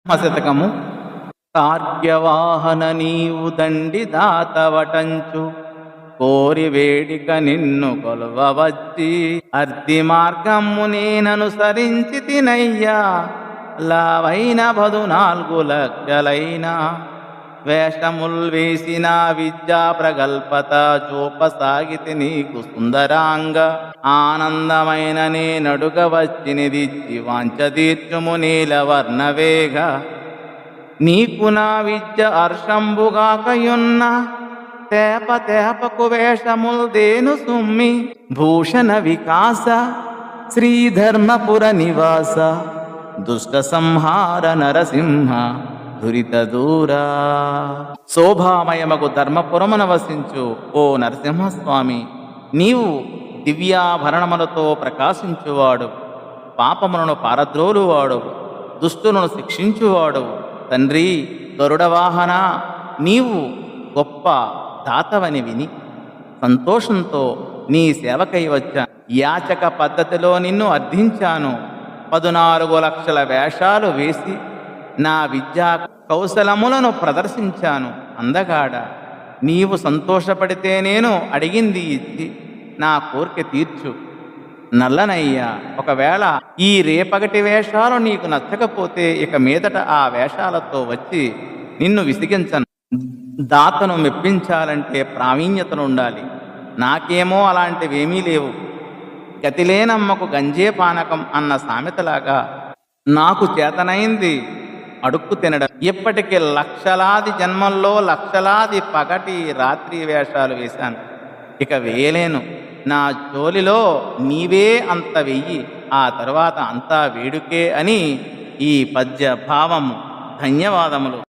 శతకము. కార్యవాహన నీవు దండి దాతవటంచు కోరి వేడిక నిన్ను కొలవవచ్చి అర్ధి మార్గము నేననుసరించి తినయ్యా లావైన 14 లక్షలైన వేషముల్ వేసిన విద్యా ప్రగల్పత చూపసాగితి నీకు సుందరాంగ ఆనందమైన నేనడుగ వచ్చినిదిచ్చి వాంచ తీర్చుము నీలవర్ణవేగ నీకు నా విద్య హర్షంబుగాకయున్న తేప తేపకు వేషముల్ దేను సుమ్మి భూషణ వికాస శ్రీధర్మపుర నివాస దుష్ట సంహార నరసింహ దురిత దూరా. శోభామయమగు ధర్మపురమున వసించు ఓ నరసింహస్వామి, నీవు దివ్యాభరణములతో ప్రకాశించువాడు, పాపములను పారద్రోలువాడు, దుష్టులను శిక్షించువాడు. తండ్రి గరుడవాహన, నీవు గొప్ప దాతవని విని సంతోషంతో నీ సేవకై వచ్చా. యాచక పద్ధతిలో నిన్ను అర్థించాను. 14 లక్షల వేషాలు వేసి నా విద్యా కౌశలములను ప్రదర్శించాను. అందగాడ, నీవు సంతోషపడితే నేను అడిగింది ఇచ్చి నా కోరిక తీర్చు. నల్లనయ్యా, ఒకవేళ ఈ రేపగటి వేషాలు నీకు నచ్చకపోతే ఇక మీదట ఆ వేషాలతో వచ్చి నిన్ను విసిగించను. దాతను మెప్పించాలంటే ప్రావీణ్యతను ఉండాలి. నాకేమో అలాంటివేమీ లేవు. గతిలేనమ్మకు గంజే పానకం అన్న సామెతలాగా నాకు చేతనైంది అడుక్కు తినడం. ఇప్పటికి లక్షలాది జన్మల్లో లక్షలాది పగటి రాత్రి వేషాలు వేశాను, ఇక వేయలేను. నా జోలిలో నీవే అంత వెయ్యి, ఆ తరువాత అంతా వేడుకే అని ఈ పద్య భావము. ధన్యవాదములు.